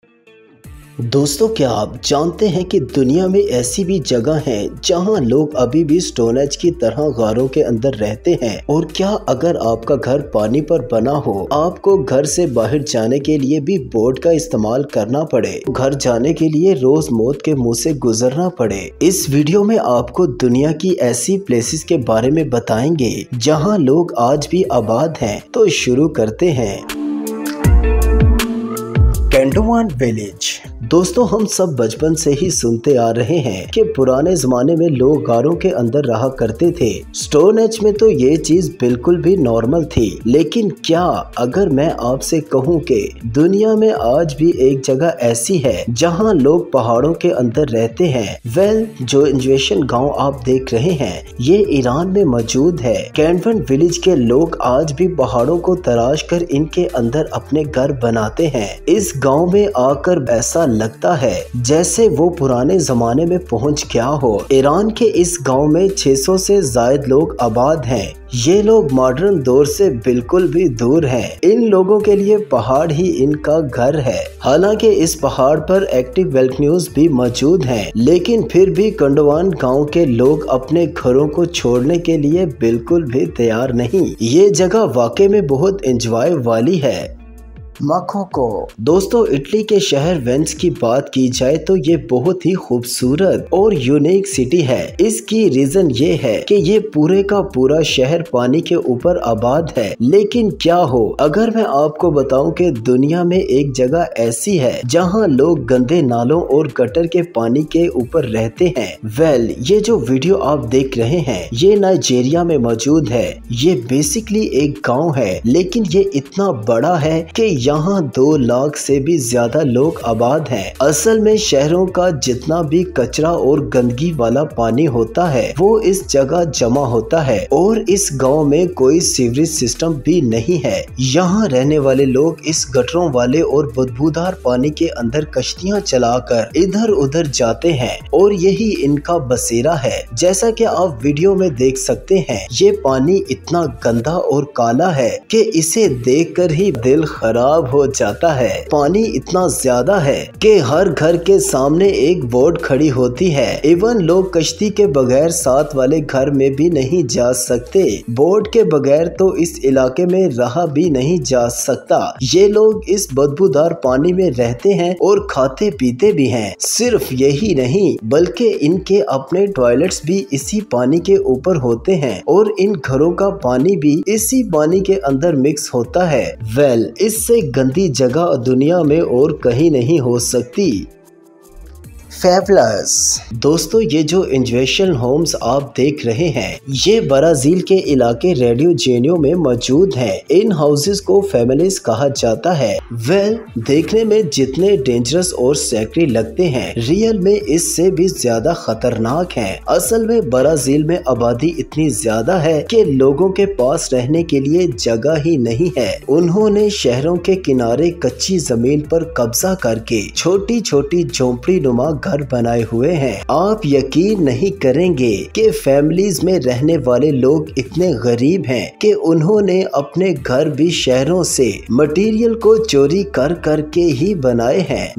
दोस्तों, क्या आप जानते हैं कि दुनिया में ऐसी भी जगह हैं जहां लोग अभी भी स्टोन एज की तरह गारों के अंदर रहते हैं। और क्या अगर आपका घर पानी पर बना हो, आपको घर से बाहर जाने के लिए भी बोट का इस्तेमाल करना पड़े, घर जाने के लिए रोज मौत के मुंह से गुजरना पड़े। इस वीडियो में आपको दुनिया की ऐसी प्लेसेस के बारे में बताएंगे जहां लोग आज भी आबाद हैं। तो शुरू करते हैं। कैंडोवान विलेज। दोस्तों, हम सब बचपन से ही सुनते आ रहे हैं कि पुराने जमाने में लोग गारों के अंदर रहा करते थे। स्टोन एज में तो ये चीज बिल्कुल भी नॉर्मल थी। लेकिन क्या अगर मैं आपसे कहूं कि दुनिया में आज भी एक जगह ऐसी है जहां लोग पहाड़ों के अंदर रहते हैं। जो इंजवेशन गांव आप देख रहे हैं, ये ईरान में मौजूद है। कैंडोवान विलेज के लोग आज भी पहाड़ों को तराश कर इनके अंदर अपने घर बनाते हैं। इस गांव में आकर ऐसा लगता है जैसे वो पुराने जमाने में पहुंच गया हो। ईरान के इस गांव में 600 से ज्यादा लोग आबाद हैं। ये लोग मॉडर्न दौर से बिल्कुल भी दूर हैं। इन लोगों के लिए पहाड़ ही इनका घर है। हालांकि इस पहाड़ पर एक्टिव वोल्केनोज भी मौजूद हैं, लेकिन फिर भी कैंडोवान गांव के लोग अपने घरों को छोड़ने के लिए बिल्कुल भी तैयार नहीं। ये जगह वाकई में बहुत एंजॉय वाली है। माकोको। दोस्तों, इटली के शहर वेनिस की बात की जाए तो ये बहुत ही खूबसूरत और यूनिक सिटी है। इसकी रीजन ये है कि ये पूरे का पूरा शहर पानी के ऊपर आबाद है। लेकिन क्या हो अगर मैं आपको बताऊं कि दुनिया में एक जगह ऐसी है जहां लोग गंदे नालों और गटर के पानी के ऊपर रहते हैं। ये जो वीडियो आप देख रहे हैं, ये नाइजीरिया में मौजूद है। ये बेसिकली एक गाँव है, लेकिन ये इतना बड़ा है कि यहाँ 2 लाख से भी ज्यादा लोग आबाद हैं। असल में शहरों का जितना भी कचरा और गंदगी वाला पानी होता है वो इस जगह जमा होता है। और इस गांव में कोई सीवरेज सिस्टम भी नहीं है। यहाँ रहने वाले लोग इस गटरों वाले और बदबूदार पानी के अंदर कश्तियाँ चलाकर इधर उधर जाते हैं और यही इनका बसेरा है। जैसा कि आप वीडियो में देख सकते हैं, ये पानी इतना गंदा और काला है कि इसे देखकर ही दिल खराब हो जाता है। पानी इतना ज्यादा है कि हर घर के सामने एक बोट खड़ी होती है। इवन लोग कश्ती के बगैर साथ वाले घर में भी नहीं जा सकते। बोट के बगैर तो इस इलाके में रहा भी नहीं जा सकता। ये लोग इस बदबूदार पानी में रहते हैं और खाते पीते भी हैं। सिर्फ यही नहीं, बल्कि इनके अपने टॉयलेट्स भी इसी पानी के ऊपर होते हैं और इन घरों का पानी भी इसी पानी के अंदर मिक्स होता है। इससे गंदी जगह दुनिया में और कहीं नहीं हो सकती। फेवलस। दोस्तों, ये जो इंजवेशन होम्स आप देख रहे हैं, ये ब्राजील के इलाके रेडियो जेनियो में मौजूद हैं। इन हाउसेस को फेवलस कहा जाता है। देखने में जितने डेंजरस और सेक्री लगते हैं, रियल में इससे भी ज्यादा खतरनाक हैं। असल में ब्राजील में आबादी इतनी ज्यादा है कि लोगों के पास रहने के लिए जगह ही नहीं है। उन्होंने शहरों के किनारे कच्ची जमीन पर कब्जा करके छोटी छोटी झोंपड़ी नुमा घर बनाए हुए हैं। आप यकीन नहीं करेंगे कि फैमिलीज में रहने वाले लोग इतने गरीब हैं कि उन्होंने अपने घर भी शहरों से मटेरियल को चोरी कर करके ही बनाए हैं।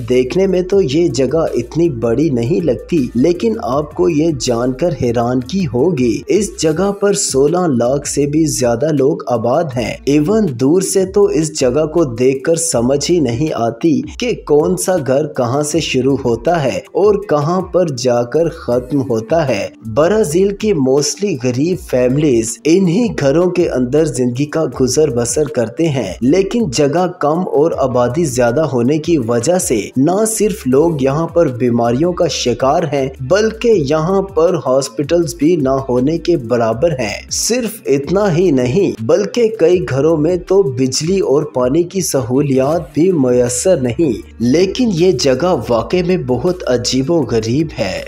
देखने में तो ये जगह इतनी बड़ी नहीं लगती, लेकिन आपको ये जानकर हैरानगी होगी, इस जगह पर 16 लाख से भी ज्यादा लोग आबाद हैं। इवन दूर से तो इस जगह को देखकर समझ ही नहीं आती कि कौन सा घर कहां से शुरू होता है और कहां पर जाकर खत्म होता है। ब्राजील की मोस्टली गरीब फैमिलीज इन्हीं घरों के अंदर जिंदगी का गुजर बसर करते हैं। लेकिन जगह कम और आबादी ज्यादा होने की वजह से न सिर्फ लोग यहाँ पर बीमारियों का शिकार हैं, बल्कि यहाँ पर हॉस्पिटल्स भी न होने के बराबर हैं। सिर्फ इतना ही नहीं, बल्कि कई घरों में तो बिजली और पानी की सहूलियात भी मुयस्सर नहीं। लेकिन ये जगह वाकई में बहुत अजीबो गरीब है।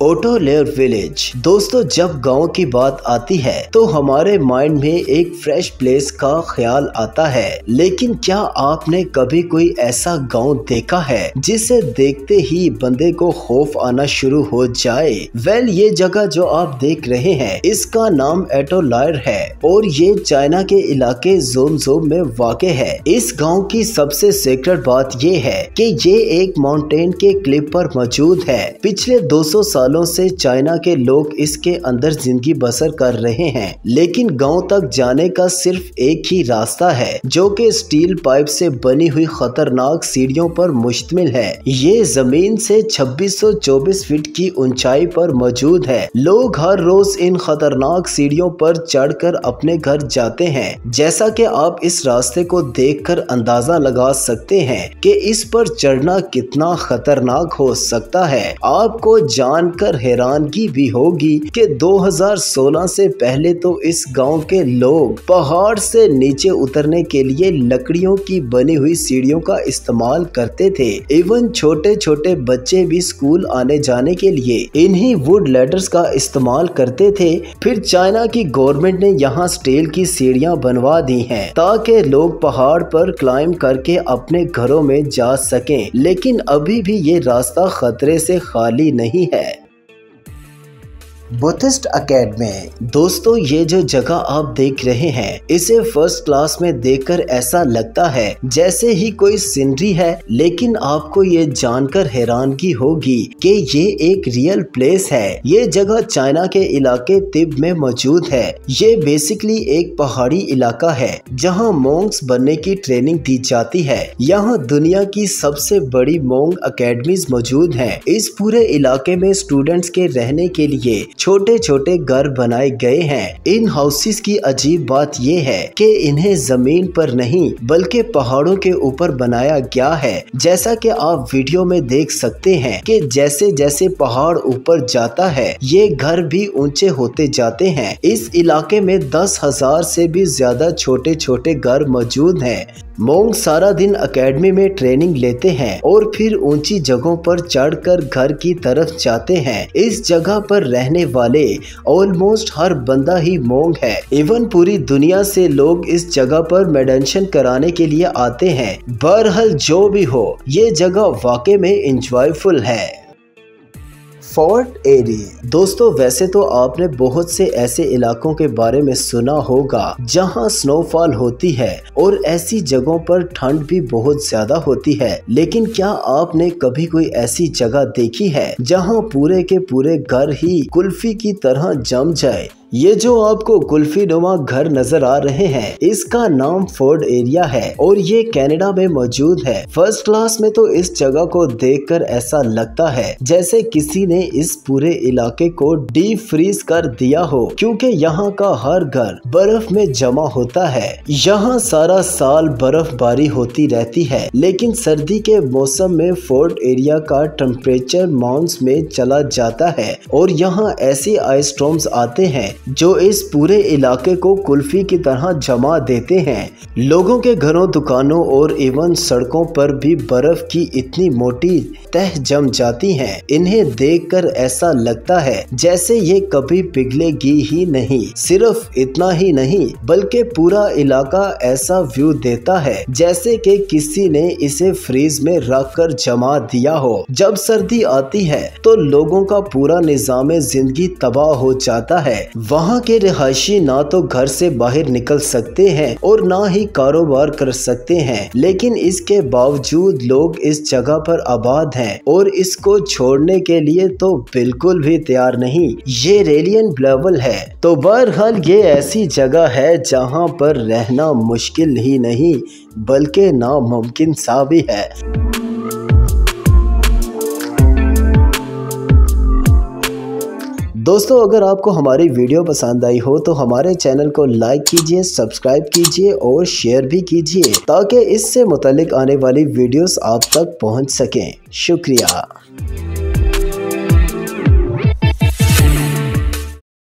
ओटोलेर विलेज। दोस्तों, जब गांव की बात आती है तो हमारे माइंड में एक फ्रेश प्लेस का ख्याल आता है, लेकिन क्या आपने कभी कोई ऐसा गांव देखा है जिसे देखते ही बंदे को खौफ आना शुरू हो जाए? ये जगह जो आप देख रहे हैं इसका नाम एटोलायर है और ये चाइना के इलाके ज़ोंगज़ोम में वाक़ है। इस गांव की सबसे सीक्रेट बात ये है कि ये एक माउंटेन के क्लिप पर मौजूद है। पिछले 200 सालों से चाइना के लोग इसके अंदर जिंदगी बसर कर रहे हैं, लेकिन गांव तक जाने का सिर्फ एक ही रास्ता है जो कि स्टील पाइप से बनी हुई खतरनाक सीढ़ियों पर मुश्तमिल है। ये जमीन से 2624 फीट की ऊंचाई पर मौजूद है। लोग हर रोज इन खतरनाक सीढ़ियों पर चढ़कर अपने घर जाते हैं। जैसा कि आप इस रास्ते को देखकर अंदाजा लगा सकते हैं कि इस पर चढ़ना कितना खतरनाक हो सकता है। आपको जानकर हैरानगी भी होगी कि 2016 से पहले तो इस गांव के लोग पहाड़ से नीचे उतरने के लिए लकड़ियों की बनी हुई सीढ़ियों का इस्तेमाल करते थे। इवन छोटे छोटे बच्चे भी स्कूल आने जाने के लिए इन्हीं वुड लैडर्स का इस्तेमाल करते थे। फिर चाइना की गवर्नमेंट ने यहाँ स्टील की सीढ़ियाँ बनवा दी हैं ताकि लोग पहाड़ पर क्लाइम करके अपने घरों में जा सकें, लेकिन अभी भी ये रास्ता खतरे से खाली नहीं है। Buddhist academy. दोस्तों, ये जो जगह आप देख रहे हैं इसे फर्स्ट क्लास में देखकर ऐसा लगता है जैसे ही कोई सीनरी है, लेकिन आपको ये जानकर हैरानगी होगी कि ये एक रियल प्लेस है। ये जगह चाइना के इलाके तिब्बत में मौजूद है। ये बेसिकली एक पहाड़ी इलाका है जहाँ मोंग्स बनने की ट्रेनिंग दी जाती है। यहाँ दुनिया की सबसे बड़ी मोंग अकेडमीज मौजूद है। इस पूरे इलाके में स्टूडेंट्स के रहने के लिए छोटे छोटे घर बनाए गए हैं। इन हाउसेस की अजीब बात यह है कि इन्हें जमीन पर नहीं बल्कि पहाड़ों के ऊपर बनाया गया है। जैसा कि आप वीडियो में देख सकते हैं कि जैसे जैसे पहाड़ ऊपर जाता है ये घर भी ऊंचे होते जाते हैं। इस इलाके में 10,000 से भी ज्यादा छोटे छोटे घर मौजूद हैं। मोंग सारा दिन एकेडमी में ट्रेनिंग लेते हैं और फिर ऊंची जगहों पर चढ़कर घर की तरफ जाते हैं। इस जगह पर रहने वाले ऑलमोस्ट हर बंदा ही मोंग है। इवन पूरी दुनिया से लोग इस जगह पर मेडिटेशन कराने के लिए आते हैं। बहरहाल जो भी हो, ये जगह वाकई में एंजॉयफुल है। फोर्ट एरी। दोस्तों, वैसे तो आपने बहुत से ऐसे इलाकों के बारे में सुना होगा जहां स्नोफॉल होती है और ऐसी जगहों पर ठंड भी बहुत ज्यादा होती है, लेकिन क्या आपने कभी कोई ऐसी जगह देखी है जहां पूरे के पूरे घर ही कुल्फी की तरह जम जाए? ये जो आपको कुल्फी नुमा घर नजर आ रहे हैं इसका नाम फोर्ट एरिया है और ये कनाडा में मौजूद है। फर्स्ट क्लास में तो इस जगह को देखकर ऐसा लगता है जैसे किसी ने इस पूरे इलाके को डीप फ्रीज कर दिया हो, क्योंकि यहाँ का हर घर बर्फ में जमा होता है। यहाँ सारा साल बर्फबारी होती रहती है, लेकिन सर्दी के मौसम में फोर्ट एरिया का टेम्परेचर माउंट्स में चला जाता है और यहाँ ऐसे आइस स्टॉर्म्स आते हैं जो इस पूरे इलाके को कुल्फी की तरह जमा देते हैं। लोगों के घरों, दुकानों और इवन सड़कों पर भी बर्फ की इतनी मोटी तह जम जाती हैं, इन्हें देखकर ऐसा लगता है जैसे ये कभी पिघलेगी ही नहीं। सिर्फ इतना ही नहीं बल्कि पूरा इलाका ऐसा व्यू देता है जैसे कि किसी ने इसे फ्रीज में रख कर जमा दिया हो। जब सर्दी आती है तो लोगों का पूरा निजाम जिंदगी तबाह हो जाता है। वहाँ के रिहायशी ना तो घर से बाहर निकल सकते हैं और ना ही कारोबार कर सकते हैं, लेकिन इसके बावजूद लोग इस जगह पर आबाद हैं और इसको छोड़ने के लिए तो बिल्कुल भी तैयार नहीं। ये रेलियन लेवल है। तो बहरहाल ये ऐसी जगह है जहाँ पर रहना मुश्किल ही नहीं बल्कि नामुमकिन सा भी है। दोस्तों, अगर आपको हमारी वीडियो पसंद आई हो तो हमारे चैनल को लाइक कीजिए, सब्सक्राइब कीजिए और शेयर भी कीजिए ताकि इससे मुतालिक आने वाली वीडियोस आप तक पहुंच सकें। शुक्रिया।